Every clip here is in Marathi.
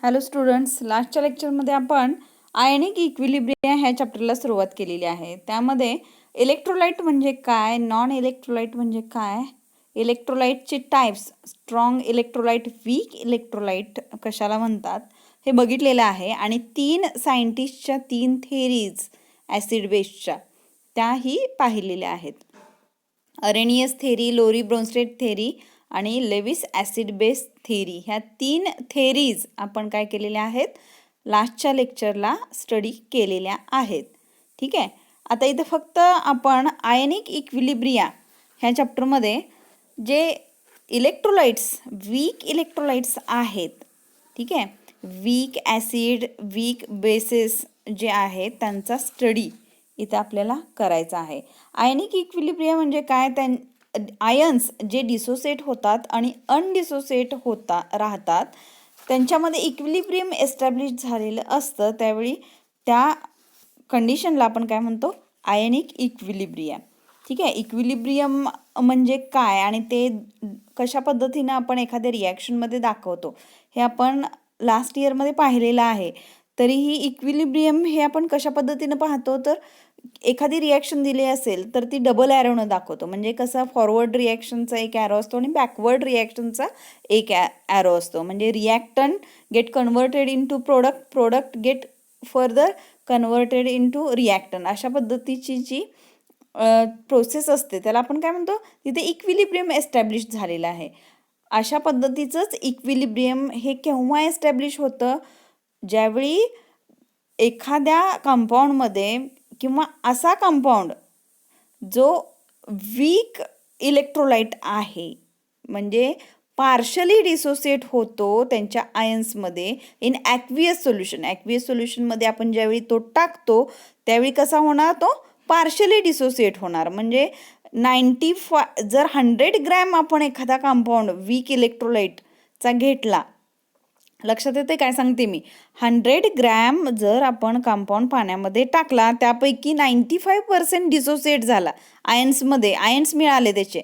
हॅलो स्टुडंट्स, लास्टच्या लेक्चरमध्ये आपण आयनिक इक्विलिब्रियम ह्या चॅप्टरला सुरुवात केलेली आहे. त्यामध्ये इलेक्ट्रोलाइट म्हणजे काय, नॉन इलेक्ट्रोलाइट म्हणजे काय, इलेक्ट्रोलाइटचे types, strong electrolyte, weak electrolyte कशाला म्हणतात हे बघितलेलं आहे. आणि 3 सायंटिस्टच्या 3 थेरीज ॲसिड बेसच्या त्याही पाहिलेल्या आहेत. अरेनियस थेरी, लोरी ब्रोन्स्टेड थेरी आणि लेविस ॲसिड बेस थेरी, ह्या 3 थेरीज आपण काय केलेल्या आहेत, लास्टच्या लेक्चरला स्टडी केलेल्या आहेत. ठीक आहे. आता इथे फक्त आपण आयनिक इक्विलिब्रिया ह्या चॅप्टरमध्ये जे इलेक्ट्रोलाइट्स, वीक इलेक्ट्रोलाइट्स आहेत, ठीक आहे, वीक ॲसिड, वीक बेसेस जे आहेत त्यांचा स्टडी इथे आपल्याला करायचा आहे. आयनिक इक्विलिब्रियम म्हणजे काय, आयन्स जे डिसोसिएट होतात आणि अनडिसोसिएट राहतात त्यांच्यामध्ये इक्विलिब्रियम एस्टॅब्लिश झालेलं असतं. त्यावेळी त्या कंडिशनला आपण काय म्हणतो, आयनिक इक्विलिब्रियम. ठीक आहे. इक्विलिब्रियम म्हणजे काय आणि ते कशा पद्धतीनं आपण एखाद्या रिॲक्शनमध्ये दाखवतो हे आपण लास्ट इयरमध्ये पाहिलेलं आहे. तरीही इक्विलिब्रियम हे आपण कशा पद्धतीनं पाहतो, तर एखादी रिॲक्शन दिली असेल तर ती डबल ॲरोनं दाखवतो. म्हणजे कसं, फॉरवर्ड रिॲक्शनचा एक ॲरो असतो आणि बॅकवर्ड रिॲक्शनचा एक ॲरो असतो. म्हणजे reactant get converted into product, product get further converted into reactant, अशा पद्धतीची जी प्रोसेस असते त्याला आपण काय म्हणतो, तिथे इक्विलिब्रियम एस्टॅब्लिश झालेलं आहे. अशा पद्धतीचंच इक्विलिब्रियम हे केव्हा एस्टॅब्लिश होतं, ज्यावेळी एखाद्या कंपाऊंडमध्ये किंवा असा कंपाऊंड जो वीक इलेक्ट्रोलाइट आहे, म्हणजे पार्शली डिसोसिएट होतो त्यांच्या आयन्समध्ये इन ॲक्वियस सोल्युशन. ॲक्वियस सोल्युशनमध्ये आपण ज्यावेळी तो टाकतो त्यावेळी कसा होणार, तो पार्शली डिसोसिएट होणार. म्हणजे जर 100 ग्रॅम आपण एखादा कंपाऊंड वीक इलेक्ट्रोलाइटचा घेतला, लक्षात येते काय सांगते मी, 100 ग्रॅम जर आपण कंपाऊंड पाण्यामध्ये टाकला, त्यापैकी 95% डिसोसिएट झाला आयन्समध्ये, आयन्स मिळाले त्याचे,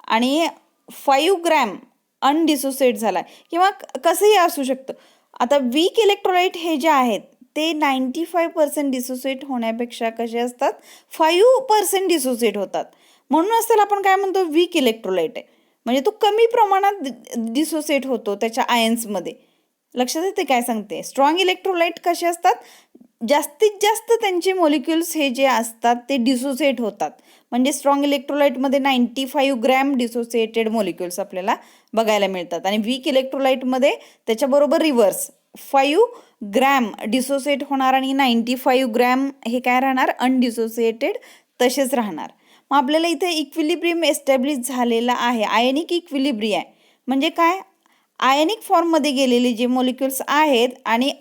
आणि 5 ग्रॅम अनडिसोसिएट झाला, किंवा कसंही असू शकतं. आता वीक इलेक्ट्रोलाइट हे जे आहेत ते 95% डिसोसिएट होण्यापेक्षा कसे असतात, 5% डिसोसिएट होतात. म्हणूनच त्याला आपण काय म्हणतो, वीक इलेक्ट्रोलाइट आहे. म्हणजे तो कमी प्रमाणात डिसोसिएट होतो त्याच्या आयन्समध्ये. लक्षात येते काय सांगते. स्ट्रॉंग इलेक्ट्रोलाइट कसे असतात, जास्तीत जास्त त्यांचे मॉलिक्युल्स हे जे असतात ते डिसोसिएट होतात. म्हणजे स्ट्रॉंग इलेक्ट्रोलाइटमध्ये 95 ग्रॅम डिसोसिएटेड मॉलिक्युल्स आपल्याला बघायला मिळतात. आणि वीक इलेक्ट्रोलाइटमध्ये त्याच्याबरोबर रिव्हर्स, 5 ग्रॅम डिसोसिएट होणार आणि 95 ग्रॅम हे काय राहणार, अनडिसोसिएटेड तसेच राहणार. मग आपल्याला इथे इक्विलिब्रियम एस्टॅब्लिश झालेला आहे. आयनिक इक्विलिब्रियम म्हणजे काय, आयनिक फॉर्ममध्ये गेलेले जे मॉलिक्युल्स आहेत आणि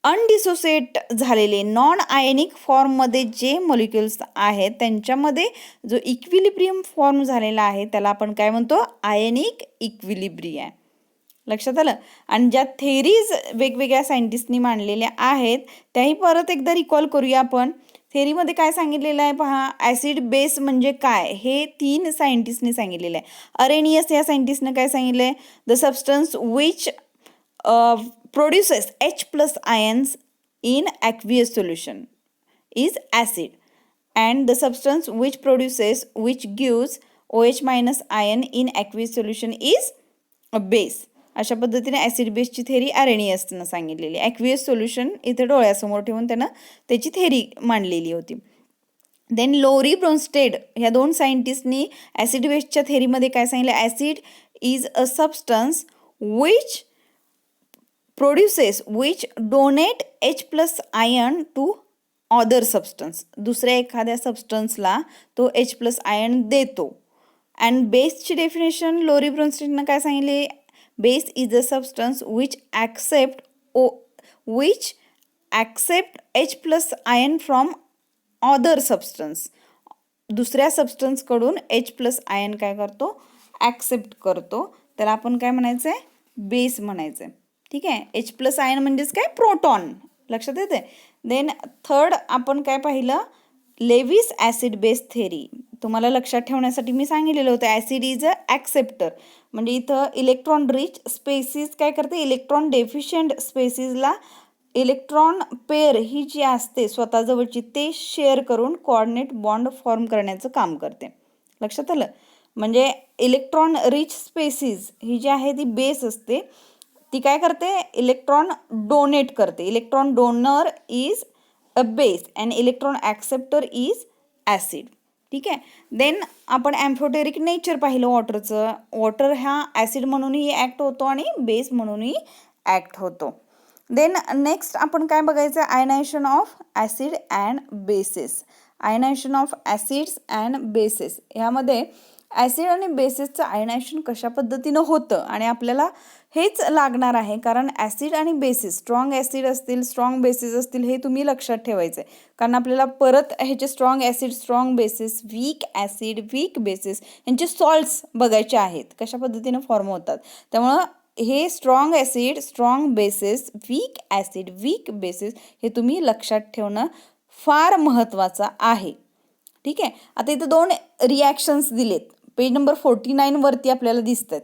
अनडिसोसिएट झालेले नॉन आयनिक फॉर्ममध्ये जे मॉलिक्युल्स आहेत त्यांच्यामध्ये जो इक्विलिब्रियम फॉर्म झालेला आहे त्याला आपण काय म्हणतो, आयनिक इक्विलिब्रियम. लक्षात आलं. आणि ज्या थेरीज वेगवेगळ्या सायंटिस्टनी मांडलेल्या आहेत त्याही परत एकदा रिकॉल करूया आपण. थेरीमध्ये काय सांगितलेलं आहे पहा, ॲसिड बेस म्हणजे काय हे 3 सायंटिस्टनी सांगितलेलं आहे. अरेनियस या सायंटिस्टनं काय सांगितलं आहे, the substance which produces H plus ions in aqueous solution is acid, and the substance which gives OH minus ion in aqueous solution is a base. अशा पद्धतीने ॲसिड बेसची थेरी अरेनियसनं सांगितलेली. ॲक्वियस सोल्युशन इथे डोळ्यासमोर ठेवून त्यानं त्याची थेरी मांडलेली होती. देन लोरी ब्रोन्स्टेड ह्या 2 सायंटिस्टनी ॲसिड बेसच्या थेरीमध्ये काय सांगितलं, acid is a substance which donate H plus ion to other substance. दुसऱ्या एखाद्या सबस्टन्सला तो H plus ion देतो. अँड बेसची डेफिनेशन लोरी ब्रोन्स्टेडनं काय सांगितले, base is a substance which accept H plus ion from other substance. दुसऱ्या सबस्टन्सकडून H plus ion काय करतो, ॲक्सेप्ट करतो. त्याला आपण काय म्हणायचं आहे, बेस म्हणायचं आहे. ठीक आहे. H प्लस आयन म्हणजेच काय, प्रोटॉन. लक्षात येते. देन थर्ड आपण काय पाहिलं, लेविस ॲसिड बेस थेरी. तुम्हाला लक्षात ठेवण्यासाठी मी सांगितलेलं होतं ॲसिड इज अ ॲक्सेप्टर. म्हणजे इथं इलेक्ट्रॉन रिच स्पेसिस काय करते, इलेक्ट्रॉन डेफिशियंट स्पेसिसला इलेक्ट्रॉन पेअर ही जी असते स्वतःजवळची ते शेअर करून कोऑर्डिनेट बॉन्ड फॉर्म करण्याचं काम करते. लक्षात आलं. म्हणजे इलेक्ट्रॉन रिच स्पेसिस ही जी आहे ती बेस असते, ती काय करते, इलेक्ट्रॉन डोनेट करते. Electron donor is a base and electron acceptor is acid. ठीक आहे. देन आपण ॲम्फोटेरिक नेचर पाहिलं वॉटरचं. वॉटर हा ॲसिड म्हणूनही ॲक्ट होतो आणि बेस म्हणूनही ॲक्ट होतो. देन नेक्स्ट आपण काय बघायचं, ionisation of acid and bases. Ionisation of acids and bases. ह्यामध्ये ॲसिड आणि बेसेसचं आयनायझेशन कशा पद्धतीनं होतं आणि आपल्याला हेच लागणार आहे, कारण ॲसिड आणि बेसिस, स्ट्रॉंग ॲसिड असतील, स्ट्रॉंग बेसिस असतील, हे तुम्ही लक्षात ठेवायचं आहे. कारण आपल्याला परत ह्याचे strong acid, strong bases, weak acid, weak bases यांचे सॉल्ट्स बघायचे आहेत, कशा पद्धतीनं फॉर्म होतात. त्यामुळं हे strong acid, strong bases, weak acid, weak bases हे तुम्ही लक्षात ठेवणं फार महत्त्वाचं आहे. ठीक आहे. आता इथं 2 रिॲक्शन्स दिलेत, पेज नंबर 49 वरती आपल्याला दिसतात.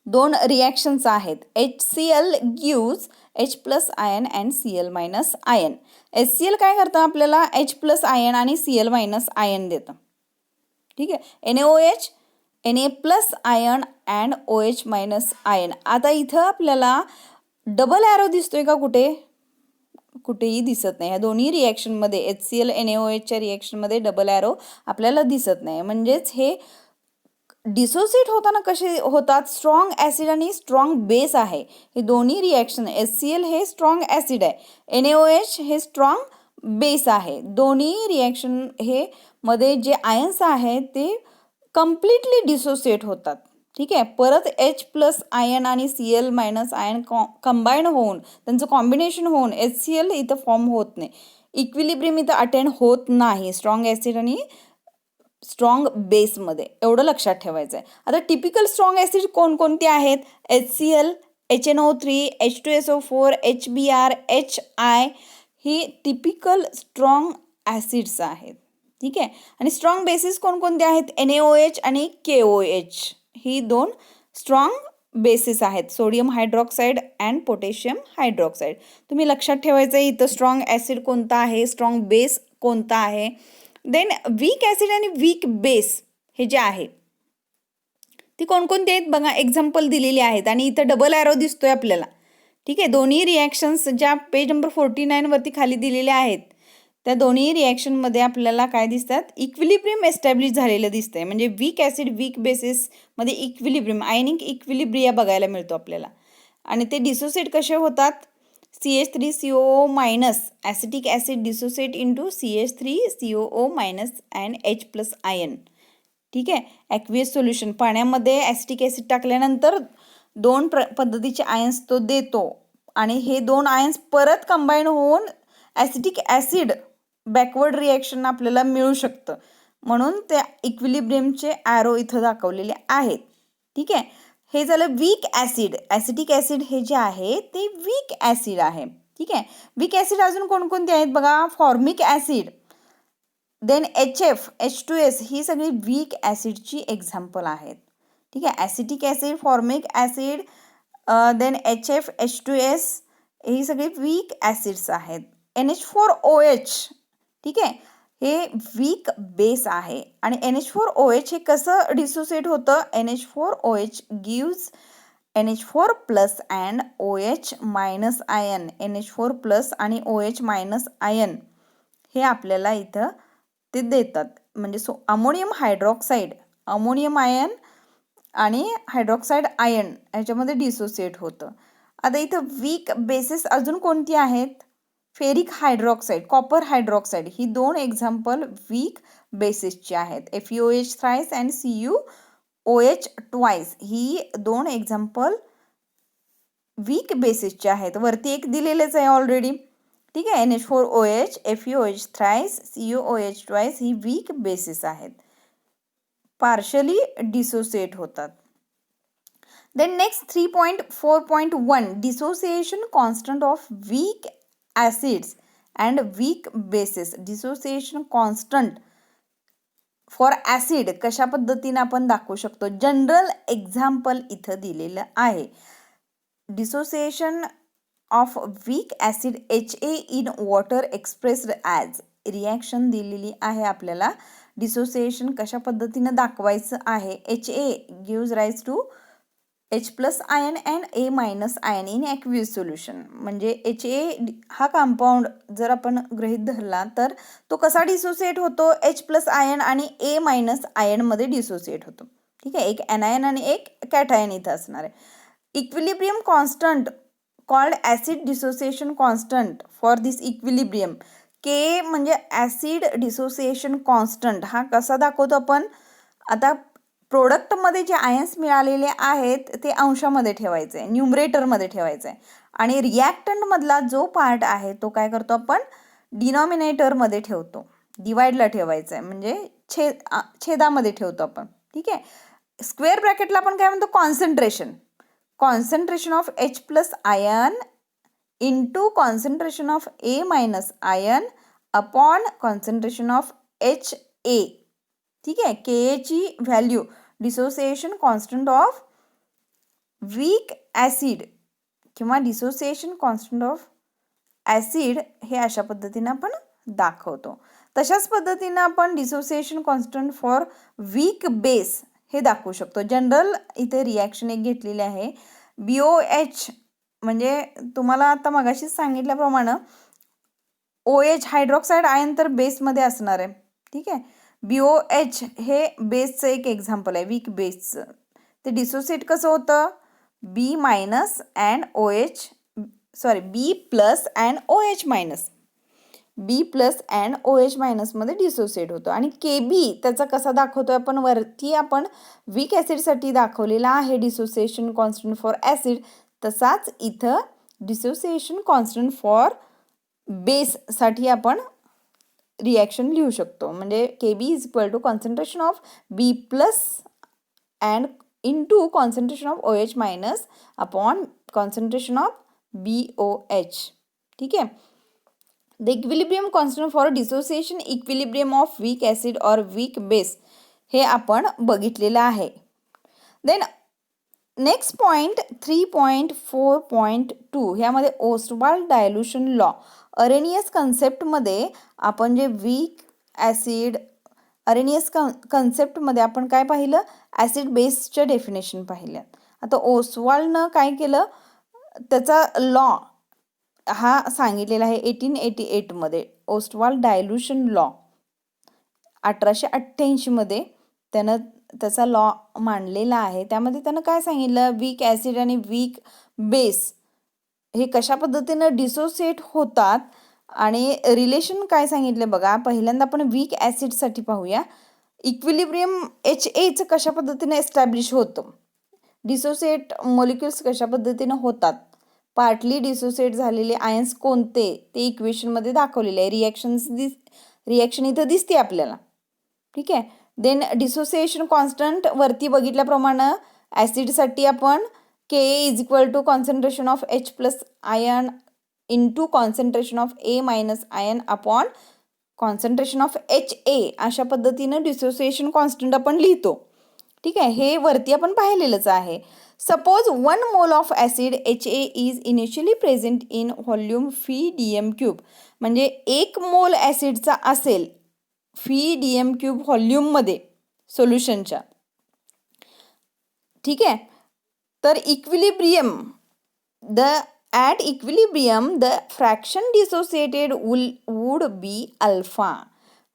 2 रिॲक्शन्स आहेत. HCl gives H+ ion and Cl- ion. HCl काय करतं, आपल्याला H+ आयन आणि Cl- आयन देतं. ठीक आहे. NaOH Na+ ion and OH- ion. आता इथं आपल्याला डबल ॲरो दिसतोय का कुठे? कुठेही दिसत नाही. ह्या दोन्ही रिॲक्शनमध्ये HCl NaOHच्या रिॲक्शनमध्ये डबल ॲरो आपल्याला दिसत नाही. म्हणजेच हे डिसोसिएट होताना कसे होतात, स्ट्रॉंग ॲसिड आणि स्ट्रॉंग बेस आहे. हे दोन्ही रिॲक्शन, HCl हे स्ट्रॉंग ॲसिड आहे, NaOH हे स्ट्रॉंग बेस आहे. दोन्ही रिॲक्शन हे मध्ये जे आयन्स आहेत ते कम्प्लिटली डिसोसिएट होतात. ठीक आहे. परत H+ आयन आणि Cl- आयन कंबाईन होऊन त्यांचं कॉम्बिनेशन होऊन HCl इथं फॉर्म होत नाही. इक्विलिब्रियम इथं अटेंड होत नाही स्ट्रॉंग ॲसिड आणि स्ट्रॉंग बेसमध्ये. एवढं लक्षात ठेवायचं आहे. आता टिपिकल स्ट्रॉंग ॲसिड कोणकोणते आहेत, HCl, HNO3, H2SO4, HBr, HI ही टिपिकल स्ट्रॉंग ॲसिड्स आहेत. ठीक आहे. आणि स्ट्रॉंग बेसिस कोणकोणते आहेत, NaOH आणि KOH ही 2 स्ट्रॉंग बेसिस आहेत, sodium hydroxide and potassium hydroxide. तुम्ही लक्षात ठेवायचं आहे इथं स्ट्रॉंग ॲसिड कोणता आहे, स्ट्रॉंग बेस कोणता आहे. देन वीक ॲसिड आणि वीक बेस हे जे आहे ती कोणकोणती आहेत बघा, एक्झाम्पल दिलेली आहेत आणि इथं डबल ॲरो दिसतोय आपल्याला. ठीक आहे. दोन्ही रिॲक्शन्स ज्या पेज नंबर 49 वरती खाली दिलेल्या आहेत त्या दोन्ही रिॲक्शनमध्ये आपल्याला काय दिसतात, इक्विलिब्रियम एस्टॅब्लिश झालेलं दिसतंय. म्हणजे वीक ॲसिड वीक बेसिसमध्ये इक्विलिब्रियम, आयनिक इक्विलिब्रिया बघायला मिळतो आपल्याला. आणि ते डिसोसिएट कसे होतात, CH3COO- acetic acid dissociate into CH3COO- and H+ ion. ठीक आहे. ॲक्वियस सोल्युशन, पाण्यामध्ये ॲसिटिक ॲसिड टाकल्यानंतर 2 पद्धतीचे आयन्स तो देतो आणि हे 2 आयन्स परत कंबाईन होऊन ॲसिटिक ॲसिड बॅकवर्ड रिॲक्शन आपल्याला मिळू शकतं. म्हणून त्या इक्विलिब्रियमचे ॲरो इथं दाखवलेले आहेत. ठीक आहे. हे झालं वीक ॲसिड. ॲसिटिक ॲसिड हे जे आहे ते वीक ॲसिड आहे. ठीक आहे. वीक ॲसिड अजून कोणकोणते आहेत बघा, formic acid, then HF, H2S ही सगळी वीक ॲसिडची एक्झाम्पल आहेत. ठीक आहे. Acetic acid, formic acid, then HF, H2S ही सगळी वीक ॲसिड्स आहेत. NH4OH ठीक आहे, हे वीक बेस आहे. आणि NH4OH हे कसं डिसोसिएट होतं, NH4OH gives NH4+ and OH- ion. NH4+ आणि OH- आयन हे आपल्याला इथं ते देतात. म्हणजे अमोनियम हायड्रॉक्साईड, अमोनियम आयन आणि हायड्रॉक्साईड आयन ह्याच्यामध्ये डिसोसिएट होतं. आता इथं वीक बेसिस अजून कोणती आहेत, फेरिक हायड्रॉक्साईड, कॉपर हायड्रॉक्साईड ही 2 एक्झाम्पल वीक बेसिसची आहेत. FeOH thrice and CuOH twice ही 2 एक्झाम्पल वीक बेसिसचे आहेत. वरती एक दिलेलेच आहे ऑलरेडी. ठीक आहे. NH4OH, FeOH thrice, CuOH twice ही वीक बेसिस आहेत, पार्शली डिसोसिएट होतात. Then next 3.4.1 dissociation constant of weak acids and weak bases. Dissociation constant for acid कशा पद्धतीने आपण दाखवू शकतो. जनरल एक्झाम्पल इथं दिलेलं आहे. Dissociation of weak acid HA in water expressed as. Reaction दिलेली आहे आपल्याला. डिसोसिएशन कशा पद्धतीनं दाखवायचं आहे. HA gives rise to H plus ion and A minus ion in aqueous solution. म्हणजे HA हा कंपाऊंड जर आपण गृहीत धरला तर तो कसा डिसोसिएट होतो. H प्लस आयन आणि A मायनस आयनमध्ये डिसोसिएट होतो. ठीक आहे. एक ॲनायन आणि एक कॅटायन इथं असणार आहे. Equilibrium constant called acid dissociation constant for this equilibrium. K म्हणजे ॲसिड डिसोसिएशन कॉन्स्टंट हा कसा दाखवतो आपण. आता प्रोडक्टमध्ये जे आयन्स मिळालेले आहेत ते अंशामध्ये ठेवायचे आहे, न्यूमरेटरमध्ये ठेवायचं आहे. आणि रिॲक्टंटमधला जो पार्ट आहे तो काय करतो आपण डिनॉमिनेटरमध्ये ठेवतो. डिवाइडला ठेवायचं आहे म्हणजे छेदामध्ये ठेवतो आपण. ठीक आहे. स्क्वेअर ब्रॅकेटला आपण काय म्हणतो concentration. Concentration of H plus ion into concentration of A minus ion upon concentration of HA. ठीक आहे. के ची value dissociation constant of weak acid किंवा डिसोसिएशन कॉन्स्टंट ऑफ ॲसिड हे अशा पद्धतीने आपण दाखवतो. तशाच पद्धतीनं आपण dissociation constant for weak base हे दाखवू शकतो. जनरल इथे रिॲक्शन एक घेतलेली आहे. BOH म्हणजे तुम्हाला आता मगाशीच सांगितल्याप्रमाणे OH हायड्रॉक्साईड आयन तर बेसमध्ये असणार आहे. ठीक आहे. BOH हे बेसचं एक एक्झाम्पल आहे वीक बेसचं. ते डिसोसिएट कसं होतं B minus and OH B plus and OH minus. B plus and OH मायनसमध्ये डिसोसिएट होतो. आणि KB त्याचा कसा दाखवतो आपण वरती आपण वीक ॲसिडसाठी दाखवलेला आहे डिसोसिएशन कॉन्स्टंट फॉर ॲसिड. तसाच इथं डिसोसिएशन कॉन्स्टंट फॉर बेससाठी आपण रिॲक्शन लिहू शकतो. म्हणजे KB is equal to concentration of B plus and into concentration of OH minus upon concentration of BOH. ठीक आहे. The equilibrium constant for dissociation equilibrium of weak acid or weak base हे आपण बघितलेलं आहे. देन नेक्स्ट पॉईंट 3.4.2 ह्यामध्ये ओस्टवाल्ड डायल्युशन लॉ. अरेनियस कन्सेप्टमध्ये आपण जे वीक ॲसिड अरेनियस कन्सेप्टमध्ये आपण काय पाहिलं ॲसिड बेसच्या डेफिनेशन पाहिल्यात. आता ओस्टवाल्डनं काय केलं त्याचा लॉ हा सांगितलेला आहे 1888 मध्ये. ओस्टवाल्ड डायल्युशन लॉ 1888 मध्ये त्यानं त्याचा लॉ मांडलेला आहे. त्यामध्ये त्यानं काय सांगितलं वीक ॲसिड आणि वीक बेस हे कशा पद्धतीनं डिसोसिएट होतात आणि रिलेशन काय सांगितलं बघा. पहिल्यांदा आपण वीक ॲसिडसाठी पाहूया. इक्विलिब्रियम HAचं कशा पद्धतीने एस्टॅब्लिश होतं. डिसोसिएट मॉलिक्युल्स कशा पद्धतीनं होतात. पार्टली डिसोसिएट झालेले आयन्स कोणते ते इक्वेशनमध्ये दाखवलेले आहे. रिॲक्शन इथं दिसते आपल्याला. ठीक आहे. देन डिसोसिएशन कॉन्स्टंट वरती बघितल्याप्रमाणे ॲसिडसाठी आपण Ka is equal to concentration of H plus ion into concentration of A minus ion upon concentration of HA अशा पद्धतीनं डिसोसिएशन कॉन्स्टंट आपण लिहितो. ठीक आहे. हे वरती आपण पाहिलेलंच आहे. Suppose 1 mole of acid HA is initially present in volume fee DM cube. म्हणजे 1 मोल ॲसिडचा असेल फी DM क्यूब व्हॉल्यूममध्ये सोल्युशनच्या. ठीक आहे. तर equilibrium at equilibrium the fraction dissociated would be alpha.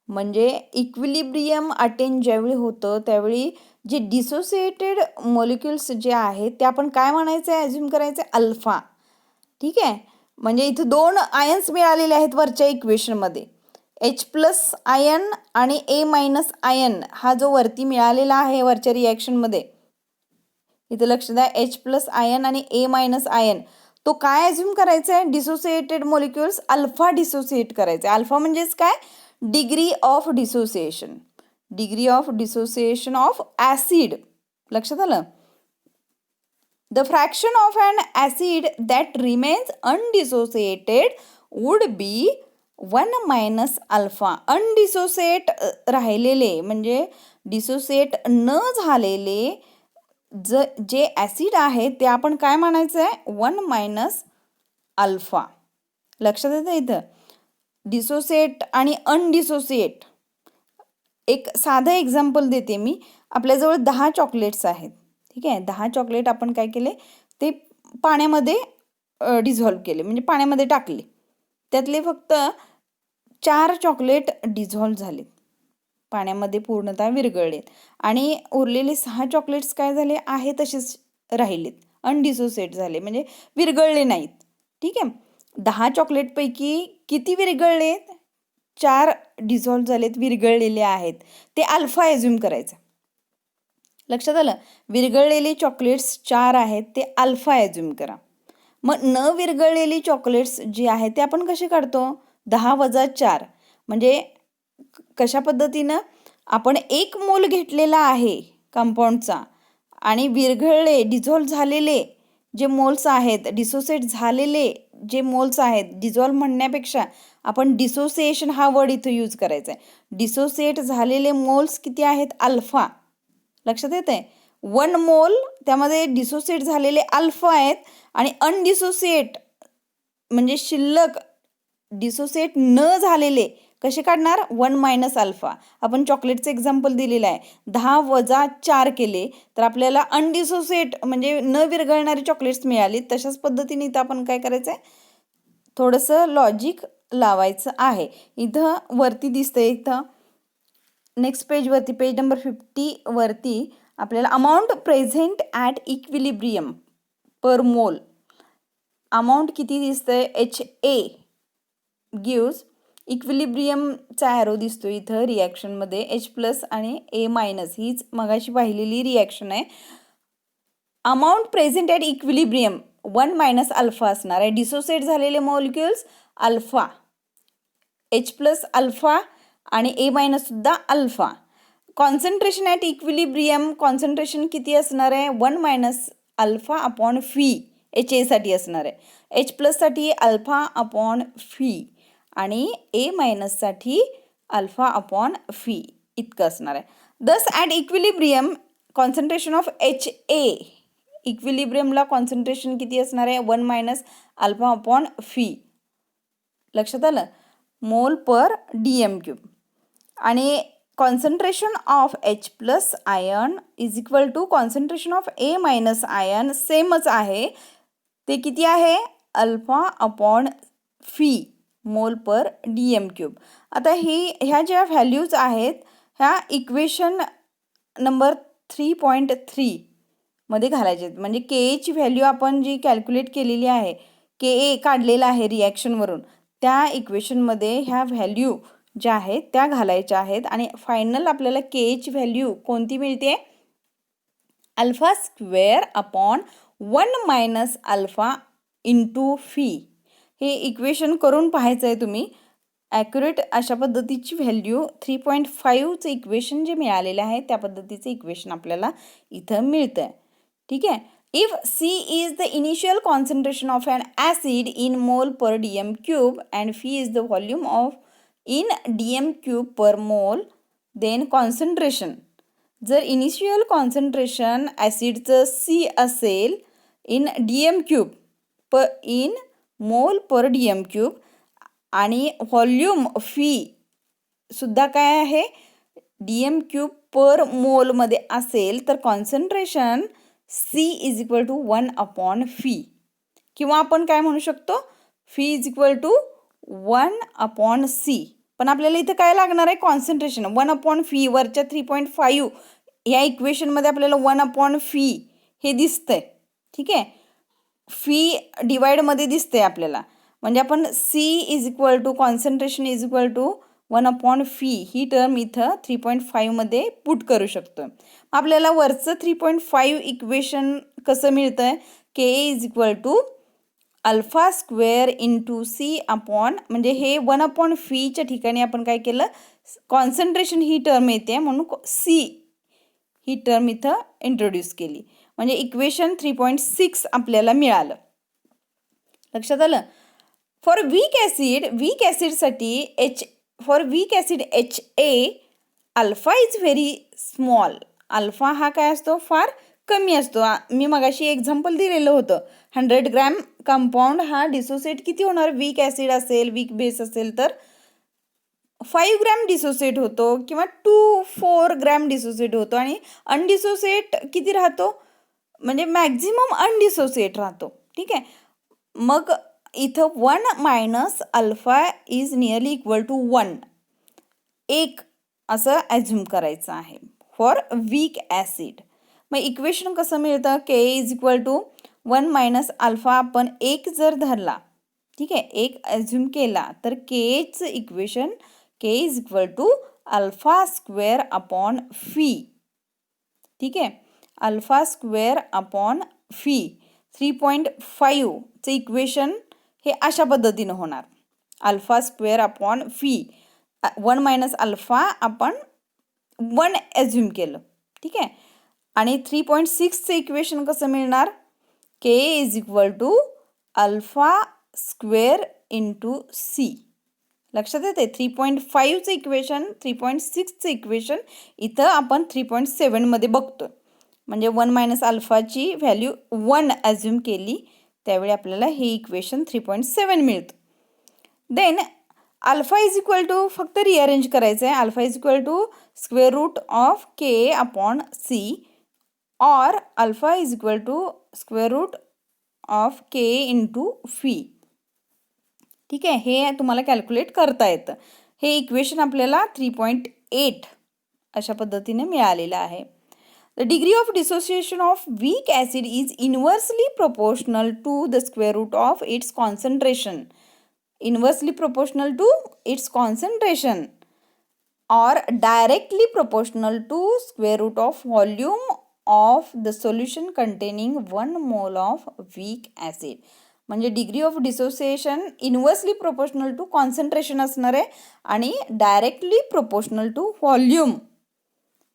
म्हणजे इक्विलिब्रियम अटेन ज्यावेळी होतं त्यावेळी जे डिसोसिएटेड मॉलिक्युल्स जे आहेत ते आपण काय म्हणायचं आहे ॲझ्युम करायचं आहे अल्फा. ठीक आहे. म्हणजे इथं 2 आयन्स मिळालेले आहेत वरच्या इक्वेशनमध्ये H प्लस आयन आणि A मायनस आयन हा जो वरती मिळालेला आहे वरच्या रिॲक्शनमध्ये इथं लक्ष द्या. H प्लस आयन आणि A मायनस आयन तो काय ॲझ्युम करायचं आहे डिसोसिएटेड मॉलिक्युल्स अल्फा डिसोसिएट करायचे. अल्फा म्हणजेच काय degree of dissociation. Degree of dissociation of acid. लक्षात आलं. The fraction of an acid that remains undissociated would be 1 minus alpha undissociate राहिलेले म्हणजे डिसोसिएट न झालेले जे ॲसिड आहे ते आपण काय म्हणायचं आहे 1 मायनस अल्फा. लक्षात येतं इथं डिसोसिएट आणि अनडिसोसिएट. एक साधं एक्झाम्पल देते मी. आपल्याजवळ 10 चॉकलेट्स आहेत. ठीक आहे, 10 चॉकलेट आपण काय केले ते पाण्यामध्ये डिझॉल्व केले म्हणजे पाण्यामध्ये टाकले. त्यातले फक्त 4 चॉकलेट डिझॉल्व झाले, पाण्यामध्ये पूर्णतः विरघळलेत आणि उरलेले 6 चॉकलेट्स काय झाले आहे तसेच राहिलेत, अनडिसोसिएट झाले म्हणजे विरघळले नाहीत. ठीक आहे, 10 चॉकलेटपैकी किती विरघळलेत? 4 डिझॉल्व झालेत, विरघळलेले आहेत. ते अल्फा ॲझ्युम करायचं. लक्षात आलं, विरघळलेले चॉकलेट्स 4 आहेत ते अल्फा ॲझ्युम करा. मग न विरघळलेली चॉकलेट्स जी आहेत ते आपण कसे काढतो? 10 वजा 4 म्हणजे कशा पद्धतीनं आपण 1 मोल घेतलेला आहे कंपाऊंडचा आणि विरघळले डिझॉल्व झालेले जे मोल्स आहेत, डिसोसिएट झालेले जे मोल्स आहेत, डिझॉल्व म्हणण्यापेक्षा आपण डिसोसिएशन हा वर्ड इथं यूज करायचा आहे. डिसोसिएट झालेले मोल्स किती आहेत? अल्फा. लक्षात येत आहे, 1 मोल त्यामध्ये डिसोसिएट झालेले अल्फा आहेत आणि अनडिसोसिएट म्हणजे शिल्लक डिसोसिएट न झालेले कसे काढणार? 1 मायनस अल्फा. आपण चॉकलेटचं एक्झाम्पल दिलेलं आहे, 10 वजा 4 केले तर आपल्याला अनडिसोसिएट म्हणजे न विरघळणारी चॉकलेट्स मिळाली. तशाच पद्धतीने इथं आपण काय करायचं आहे, थोडंसं लॉजिक लावायचं आहे. इथं वरती दिसतंय, इथं नेक्स्ट पेजवरती पेज नंबर 50 वरती आपल्याला अमाऊंट प्रेझेंट ॲट इक्विलिब्रियम पर मोल अमाऊंट किती दिसतंय? HA गिव्स इक्विलिब्रियमचा ॲरो दिसतो इथं रिॲक्शनमध्ये H+ आणि A- हीच मगाशी पाहिलेली रिॲक्शन आहे. Amount present at equilibrium 1 minus alpha असणार आहे. डिसोसिएट झालेले मॉलिक्युल्स अल्फा, H+ अल्फा आणि A- सुद्धा alpha. Concentration at equilibrium concentration किती असणार आहे? 1 minus alpha upon phi HA साठी असणार आहे. H+ साठी अल्फा अपॉन फी आणि A- साठी अल्फा अपॉन फी इतकं असणार आहे. Thus at equilibrium concentration of HA इक्विलिब्रियमला कॉन्सन्ट्रेशन किती असणार आहे? 1 मायनस अल्फा अपॉन फी. लक्षात आलं, मोल पर DM³ आणि concentration of H+ ion is equal to concentration of A- ion सेमच आहे. ते किती आहे? अल्फा अपॉन फी मोल पर DM³. आता ह्या ज्या व्हॅल्यूज आहेत ह्या इक्वेशन नंबर 3.3 मध्ये घालायचे आहेत. म्हणजे KAची व्हॅल्यू आपण जी कॅल्क्युलेट केलेली आहे, KA काढलेला आहे रिॲक्शनवरून, त्या इक्वेशनमध्ये ह्या व्हॅल्यू ज्या आहेत त्या घालायच्या आहेत आणि फायनल आपल्याला KAची व्हॅल्यू कोणती मिळते? Alpha square upon 1 minus alpha into fee. हे इक्वेशन करून पाहायचं आहे तुम्ही. ॲक्युरेट अशा पद्धतीची व्हॅल्यू 3.5चं इक्वेशन जे मिळालेलं आहे त्या पद्धतीचं इक्वेशन आपल्याला इथं मिळतं आहे. ठीक आहे, if C is the initial concentration of an acid in mole per DM³ and phi is the volume of in DM³ per mole, then concentration. जर इनिशियल कॉन्सन्ट्रेशन ॲसिडचं C असेल इन DM³ इन मोल पर DM³ आणि व्हॉल्यूम फी सुद्धा काय आहे? DM³ पर मोलमध्ये असेल तर concentration C is equal to 1 upon phi, किंवा आपण काय म्हणू शकतो? Phi is equal to 1 upon C. पण आपल्याला इथं काय लागणार आहे? Concentration 1 upon phi. वरच्या 3.5 या इक्वेशनमध्ये आपल्याला 1 अपॉन फी हे दिसतंय. ठीक आहे, फी डिवाइडमध्ये दिसतंय आपल्याला, म्हणजे आपण C is equal to concentration is equal to 1 upon phi ही टर्म इथं 3.5 मध्ये पुट करू शकतो. आपल्याला वरचं 3.5 इक्वेशन कसं मिळतं आहे? KA is equal to alpha square into C upon, म्हणजे हे 1 अपॉन फीच्या ठिकाणी आपण काय केलं? कॉन्सन्ट्रेशन ही टर्म येते म्हणून C ही टर्म इथं इंट्रोड्यूस केली, म्हणजे इक्वेशन 3.6 आपल्याला मिळालं. लक्षात आलं. फॉर वीक ॲसिडसाठी for weak acid HA alpha is very small. Alpha हा काय असतो, फार कमी असतो. मी मगाशी एक्झाम्पल दिलेलं होतं. 100 ग्रॅम कंपाऊंड हा डिसोसिएट किती होणार, वीक ॲसिड असेल, वीक बेस असेल तर 5 ग्रॅम डिसोसिएट होतो किंवा 4 ग्रॅम डिसोसिएट होतो. आणि अनडिसोसिएट किती राहतो, म्हणजे मॅक्झिमम अनडिसोसिएट राहतो. ठीक आहे. मग इथं 1 minus alpha is nearly equal to 1, एक असं ॲझ्युम करायचं आहे फॉर वीक ॲसिड. मग इक्वेशन कसं मिळतं, K is equal to 1 minus alpha आपण एक जर धरला, ठीक आहे, एक ॲझ्युम केला तर केचं equation K is equal to alpha square upon phi. ठीक आहे, अल्फा स्क्वेअर अपॉन फी 3.5चं इक्वेशन हे अशा पद्धतीनं होणार. Alpha square upon phi 1 minus alpha आपण 1 ॲझ्युम केलं. ठीक आहे. आणि 3.6चं इक्वेशन कसं मिळणार, K is equal to alpha square into C. लक्षात येते, 3.5चं इक्वेशन 3.6चं इक्वेशन इथं आपण 3.7मध्ये बघतो. म्हणजे 1 मायनस अल्फाची व्हॅल्यू 1 ॲझ्युम केली त्यावेळी आपल्याला हे इक्वेशन 3.7 मिळतं. Then alpha is equal to फक्त रिअरेंज करायचं आहे. Alpha is equal to square root of K upon C और alpha is equal to square root of K into phi. ठीक आहे, हे तुम्हाला कॅल्क्युलेट करता येतं. हे इक्वेशन आपल्याला 3.8 अशा पद्धतीने मिळालेलं आहे. The degree of dissociation of weak acid is inversely proportional to the square root of its concentration. Inversely proportional to its concentration or directly proportional to square root of volume of the solution containing 1 mole of weak acid. म्हणजे degree of dissociation inversely proportional to concentration असणार आहे आणि डायरेक्टली प्रोपोर्शनल टू व्हॉल्यूम,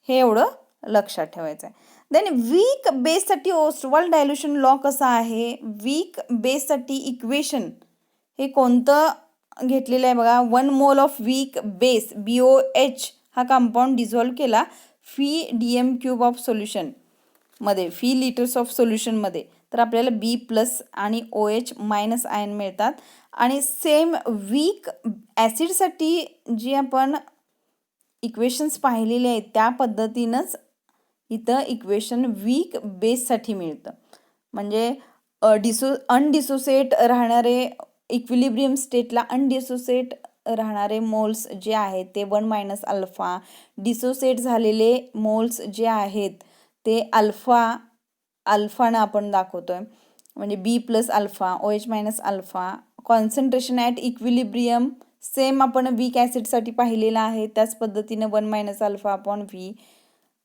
हे एवढं लक्षात ठेवायचं आहे. देन वीक बेससाठी ओस्टवाल्ड डायल्युशन लॉ कसा आहे, वीक बेससाठी इक्वेशन हे कोणतं घेतलेलं आहे बघा. 1 mole of weak base BOH हा कंपाऊंड डिझॉल्व केला फी DM³ ऑफ सोल्युशनमध्ये, फी लिटर्स ऑफ सोल्युशनमध्ये, तर आपल्याला B+ आणि OH- आयन मिळतात. आणि सेम वीक ॲसिडसाठी जी आपण इक्वेशन्स पाहिलेले आहेत त्या पद्धतीनंच इथं इक्वेशन वीक बेससाठी मिळतं. म्हणजे अनडिसोसिएट राहणारे, इक्विलिब्रियम स्टेटला अनडिसोसिएट राहणारे मोल्स जे आहेत ते 1 मायनस अल्फा, डिसोसिएट झालेले मोल्स जे आहेत ते अल्फानं आपण दाखवतोय. म्हणजे B+ alpha, OH- alpha. Concentration at equilibrium same आपण वीक ॲसिडसाठी पाहिलेलं आहे त्याच पद्धतीनं 1 minus alpha upon V.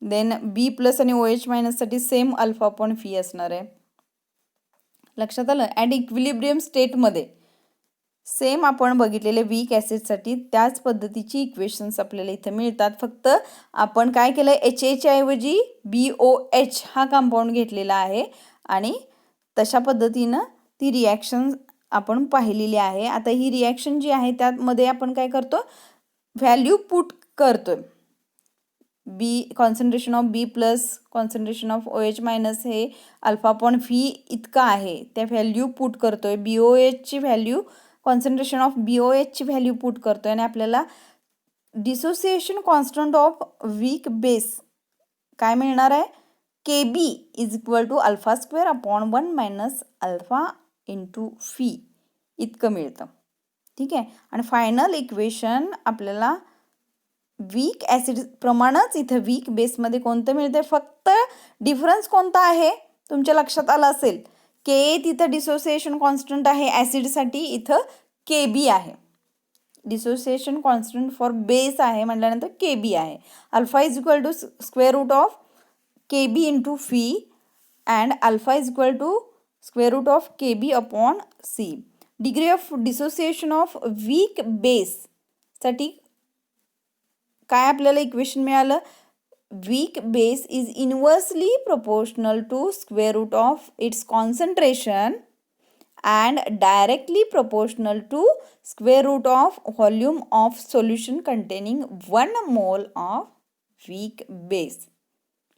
Then B+ आणि OH- साठी सेम अल्फा अपॉन व्ही असणार आहे. लक्षात आलं. ॲट इक्विलिब्रियम स्टेटमध्ये सेम आपण बघितलेले वीक ॲसिडसाठी त्याच पद्धतीची इक्वेशन्स आपल्याला इथं मिळतात. फक्त आपण काय केलं, HAच्या ऐवजी BOH हा कंपाऊंड घेतलेला आहे आणि तशा पद्धतीनं ती रिॲक्शन आपण पाहिलेली आहे. आता ही रिॲक्शन जी आहे त्यामध्ये आपण काय करतो, व्हॅल्यू पुट करतो. Concentration of B+, concentration of OH- हे अल्फा अपॉन व्ही इतकं आहे, त्या व्हॅल्यू पुट करतोय. BOHची व्हॅल्यू, कॉन्सन्ट्रेशन ऑफ BOHची व्हॅल्यू पुट करतोय आणि आपल्याला dissociation constant of weak base काय मिळणार आहे, KB is equal to alpha square upon 1 minus alpha into phi इतकं मिळतं. ठीक आहे. आणि फायनल इक्वेशन आपल्याला वीक ॲसिड प्रमाणच इथं वीक बेसमध्ये कोणतं मिळतं, फक्त डिफरन्स कोणता आहे तुमच्या लक्षात आलं असेल. के तिथं डिसोसिएशन कॉन्स्टंट आहे ॲसिडसाठी, इथं KB आहे. डिसोसिएशन कॉन्स्टंट फॉर बेस आहे म्हटल्यानंतर KB आहे. Alpha is equal to square root of KB into phi and alpha is equal to square root of KB upon C. Degree of dissociation of weak बेससाठी काय आपल्याला इक्वेशन मिळालं, weak base is inversely proportional to square root of its concentration and directly proportional to square root of volume of solution containing 1 mole of weak base.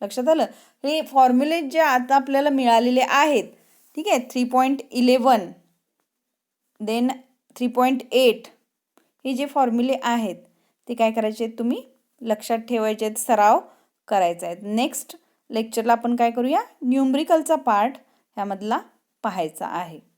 लक्षात आलं? हे फॉर्म्युले जे आता आपल्याला मिळालेले आहेत, ठीक आहे, 3.11 देन 3.8 हे जे फॉर्म्युले आहेत ते काय करायचे आहेत, तुम्ही लक्षात ठेवायचे आहेत, सराव करायचा आहे. नेक्स्ट लेक्चरला आपण काय करूया, न्यूमरिकलचा पार्ट ह्यामधला पाहायचा आहे.